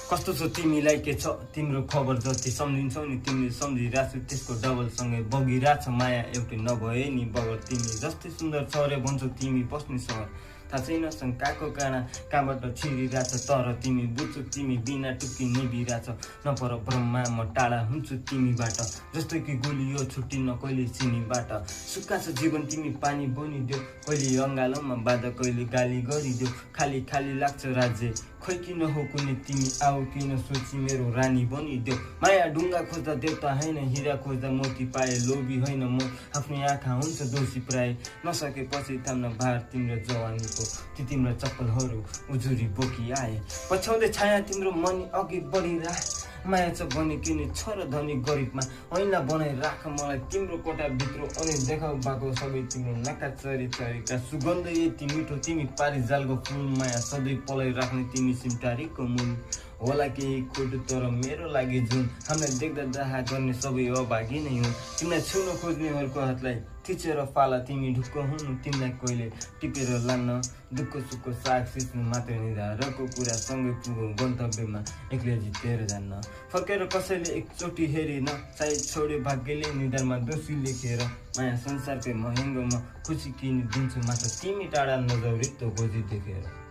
कस्तो छ तिमीलाई के छ तिम्रो खबर जति सम्झिन्छौ नि तिमीले सम्झिरहेछौ त्यसको डबलसँगै बगिरहेछ माया एउटै नभए नि बगर तिमी जस्तै सुन्दर छ रे भन्छौ तिमी बस्ने सहर थाहा छैन शङ्काको काँडा कहाँबाट छिरिरहेछ तर तिमी बुझ्छौ तिमी बिना टुक्की निभिरहेछ नपर ब्रह्मा म टाढा हुन्छु तिमीबाट जस्तै कि गुलियो छुट्टिन्न कहिले चिनीबाट सुक्खा छ जीवन तिमी पानी बनिदेऊ कहिले अङ्गालोमा बाजा कहिले गाली गरिदेऊ खाली खाली लाग्छ राज्य खै किन हो कुनै तिमी आऊ किन सोची मेरो रानी बनिदेऊ माया ढुङ्गा खोज्दा देउता होइन हिरा खोज्दा मोती पाए लोभी होइन म आफ्नै आँखा हुन्छ दोषी प्राय नसकेपछि थाम्न भार तिम्रो जवानीको ती तिम्रो चप्पलहरू उजुरी बोकी आए पछ्याउँदै छाया तिम्रो मन अघि बढिरा माया छ भने किन छ र धनी गरिबमा ऐना बनाइ राख मलाई तिम्रो कोठाभित्र अनि देखाउ भएको सबै तिम्रो नाका चरी चरीका सुगन्ध यति मिठो तिमी पारिजालको फुल माया सधैँ पलाई राख्ने तिमी सिमटारीको मूल होला केही खोटो तर मेरो लागि जुन हामीलाई देख्दा दाहा गर्ने सबै अभागी नै हुन् तिमीलाई छुन खोज्नेहरूको हातलाई थिचेर फाला तिमी ढुक्क हुनु तिमीलाई कहिले टिपेर लान्न दुःख सुख साग सिच्नु मात्र निधारको कुरा सँगै पुगौँ गन्तव्यमा एक्लै जितेर जान्न फर्केर कसैले एकचोटि हेरेन सायद छोड्यो भाग्यले निधारमा दोषी लेखेर माया संसारकै महँगोमा खुसी किनी दिन्छु मात्र तिमी टाढा नजाऊ रित्तो खोजी देखेर